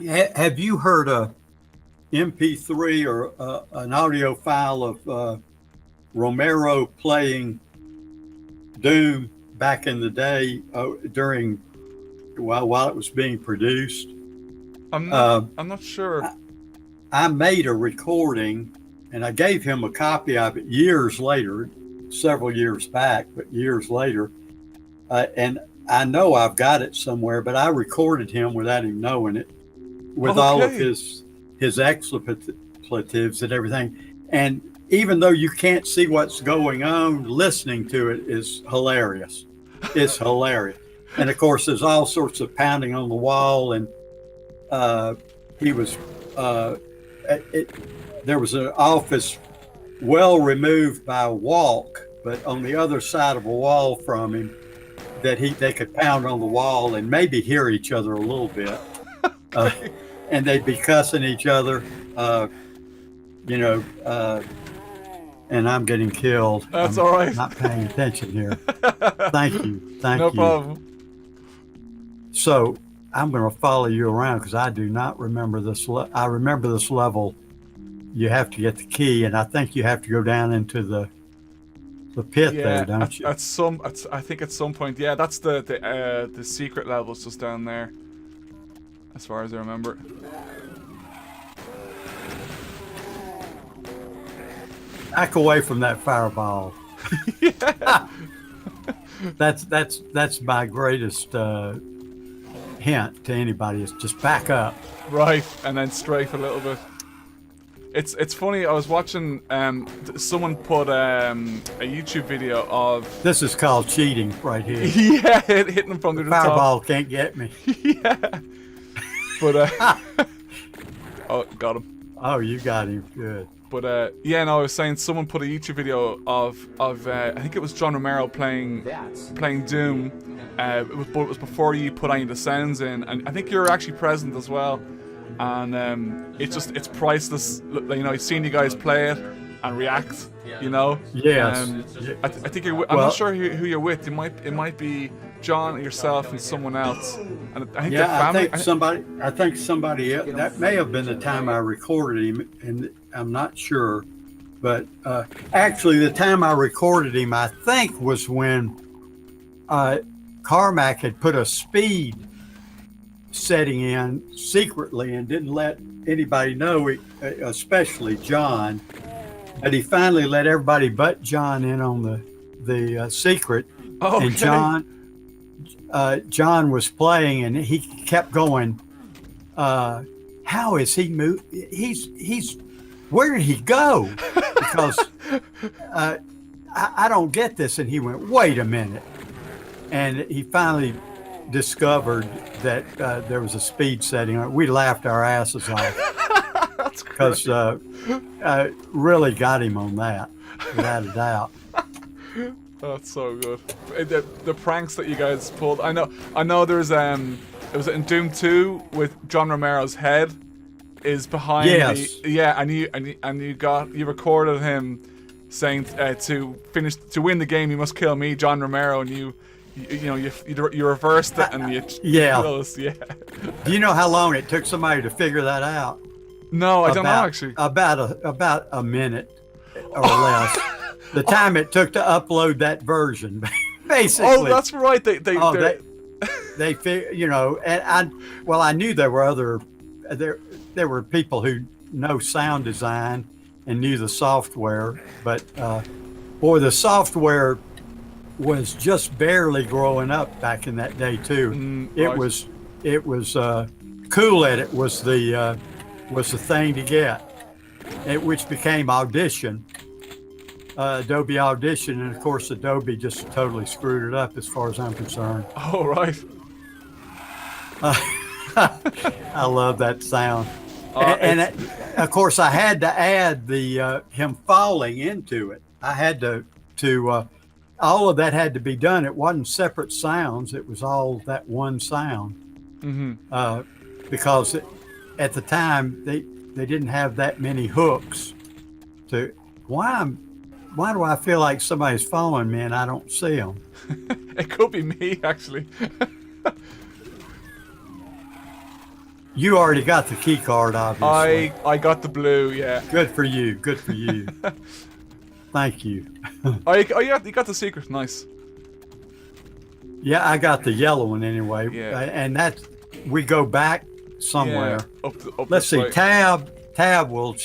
Have you heard a MP3 or an audio file of Romero playing Doom back in the day during while it was being produced? I'm not. Uh, I'm not sure. I, I made a recording and I gave him a copy of it years later, several years back, but years later. And I know I've got it somewhere, but I recorded him without him knowing it, with all of Okay. his expletives and everything. And even though you can't see what's going on, listening to it is hilarious. It's hilarious. And of course, there's all sorts of pounding on the wall, and uh, he was. Uh, it, there was an office well removed by a walk, but on the other side of a wall from him, that they could pound on the wall and maybe hear each other a little bit. Uh, Okay. and they'd be cussing each other, uh, you know, and I'm getting killed. That's I'm all right. not paying attention here. Thank you. No Thank you. problem. So I'm going to follow you around because I do not remember this. I remember this level. You have to get the key, and I think you have to go down into the pit there, Yeah. don't you? I think at some point. Yeah. That's the secret levels just down there, as far as I remember. Back away from that fireball. Yeah. That's my greatest hint to anybody is just back up. Right. And then strafe a little bit. It's funny. I was watching. Someone put a YouTube video of. This is called cheating right here. Yeah, hitting him from the top. Fireball can't get me. Yeah. But oh, got him. Oh, you got him. Good. But yeah, no, I was saying someone put a YouTube video of I think it was John Romero playing Doom. But it was before you put any of the sounds in, and I think you're actually present as well. And it's priceless. You know, seeing you guys play it and react. You know. Yes. I think you're. I'm not sure who you're with. It might be John, yourself, and someone else. And I think Yeah, family. I think somebody else. That may have been the time I recorded him, and I'm not sure. But actually, the time I recorded him, I think, was when Carmack had put a speed setting in secretly and didn't let anybody know, especially John. But he finally let everybody but John in on the secret. Okay. And John was playing, and he kept going. How is he moved? He's where did he go? Because I don't get this. And he went, wait a minute. And he finally discovered that there was a speed setting on it. We laughed our asses off. That's because really got him on that, without a doubt. That's so good. The pranks that you guys pulled. I know. There's it was in Doom 2 with John Romero's head is behind. Yes. And you recorded him saying to win the game you must kill me, John Romero, and you reversed it and you killed us. Yeah. Do you know how long it took somebody to figure that out? No, I don't know actually. About a minute or less. The time it took to upload that version, basically. Oh, that's right. They you know, and I knew there were there were people who know sound design and knew the software, but boy, the software was just barely growing up back in that day too. It was Cool Edit was the thing to get, which became Audition. Adobe Audition, and of course Adobe just totally screwed it up as far as I'm concerned. Oh, right. I love that sound. And of course I had to add the him falling into it. I had to all of that had to be done. It wasn't separate sounds. It was all that one sound. Mm-hmm. Because at the time they didn't have that many hooks to why do I feel like somebody's following me and I don't see them? It could be me, actually. You already got the key card, obviously. I got the blue, yeah. Good for you. Good for you. Thank you. Yeah, you got the secret, nice. Yeah, I got the yellow one anyway. Yeah. And that's, we go back somewhere. Yeah, up Let's this see. way. Tab will.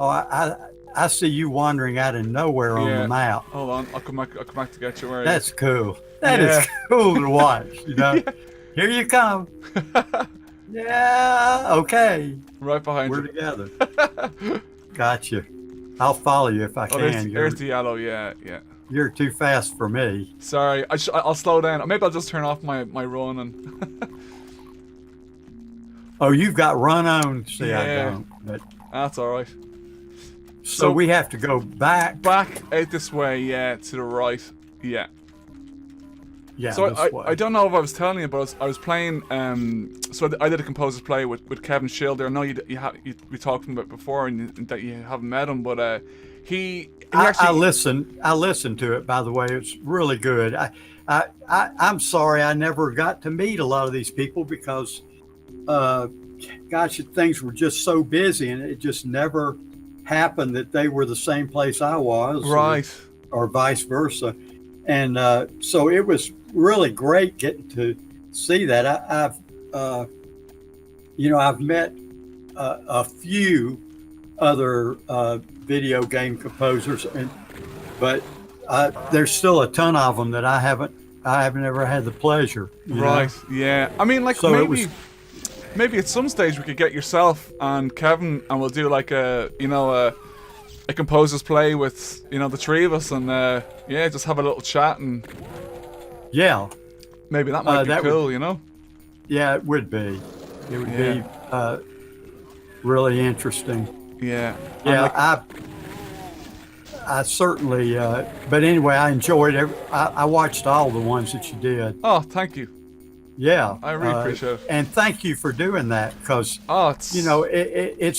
Oh, I see you wandering out of nowhere on Yeah. the map. Hold on, I'll come back to get you. Where are That's cool. That Yeah. is cool to watch. You know. Yeah. Here you come. Yeah. Okay. you? Right behind We're you. together. Gotcha. I'll follow you if I Oh, can. there's the yellow, yeah. You're too fast for me. Sorry, I'll slow down. Maybe I'll just turn off my run and... Oh, you've got run on. See, I Yeah. don't. But, That's alright. so we have to go back. Back out this way, yeah, to the right. Yeah. Yeah. So this way. I don't know if I was telling you, but I was playing. So I did a composer's play with Kevin Schilder. I know we talked about it before, and that you haven't met him, but he actually. I listened to it. By the way, it's really good. I'm sorry I never got to meet a lot of these people because, gosh, things were just so busy, and it just never happened that they were the same place I was, Right. or vice versa. And so it was really great getting to see that. I've met a few other video game composers, but there's still a ton of them that I haven't ever had the pleasure. Right. Yeah. I mean, like So maybe at some stage we could get yourself and Kevin, and we'll do like a composer's play with the three of us, and just have a little chat, and Yeah. maybe that might be that cool, Yeah, it would be. It would Yeah. be really interesting. Yeah. Yeah, And, like, I certainly. But anyway, I enjoyed I watched all the ones that you did. oh, thank you. Yeah, I really appreciate it. And thank you for doing that because Oh, it's it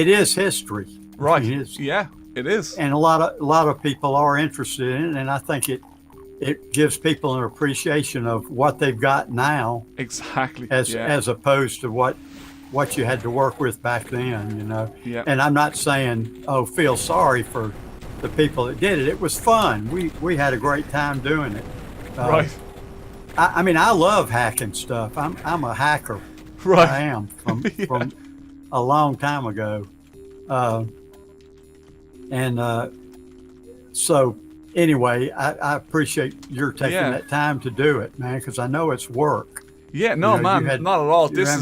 is history. right. I mean, it's- Yeah, it is. and a lot of people are interested in it, and I think it gives people an appreciation of what they've got now Exactly. as opposed to what you had to work with back then, Yeah. And I'm not saying, feel sorry for the people that did it. It was fun. We had a great time doing it. Right. I mean, I love hacking stuff. I'm a hacker. Right. I am from Yeah. from a long time ago. So anyway, I appreciate your taking Yeah. that time to do it, man, because I know it's work. Yeah, no, You man, had- not at all. you This had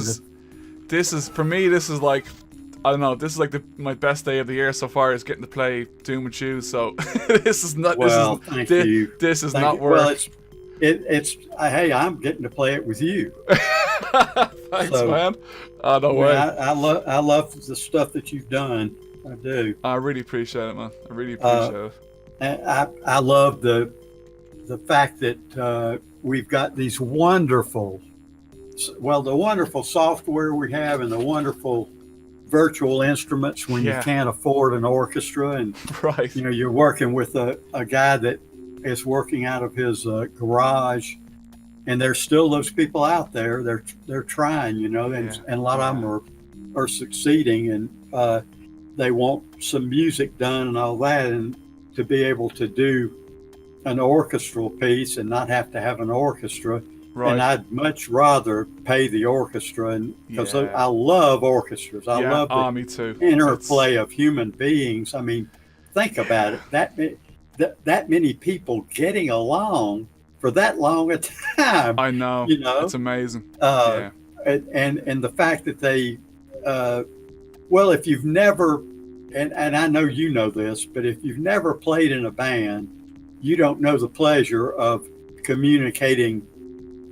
is for me. This is like, I don't know. This is like my best day of the year so far, is getting to play Doom with you. So this is not. Well, this is, thank thi- you. This is Thank not you. work. Well, it's hey, I'm getting to play it with you. Thanks, so- man. Oh, no way. I love the stuff that you've done. I do. I really appreciate it, man. I really appreciate it. And I love the fact that we've got these wonderful software we have, and the wonderful virtual instruments when Yeah. you can't afford an orchestra, and Right. you're working with a guy that is working out of his garage, and there's still those people out there. They're trying, and Yeah. and a lot of them are succeeding, and they want some music done and all that, and to be able to do an orchestral piece and not have to have an orchestra. Right. And I'd much rather pay the orchestra, and because Yeah. I love orchestras. I yeah. love the me too. interplay of human beings. I mean, think about it. That many people getting along for that long a time. I know. It's amazing. Yeah. And the fact that they, if you've never, and I know you know this, but if you've never played in a band, you don't know the pleasure of communicating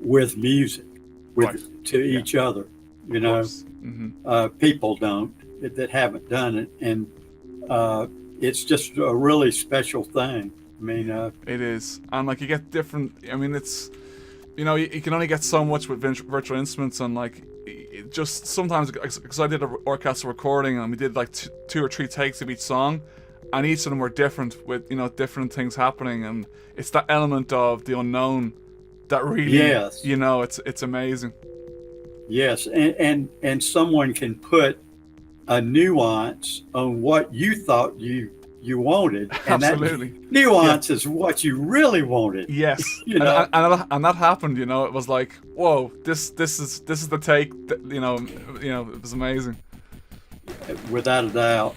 with music, to each other. People don't that haven't done it, and it's just a really special thing. I mean, It is, and like you get different. I mean, it's you can only get so much with virtual instruments, and like it just sometimes, because I did an orchestral recording and we did like two or three takes of each song, and each of them were different with different things happening, and it's that element of the unknown that really Yes. it's amazing. Yes, and someone can put a nuance on what you thought you wanted, and that Absolutely. Yeah. nuance is what you really wanted. Yes, You and, know, and that happened. You know, it was like, whoa, this is the take. That, you know, it was amazing. without a doubt.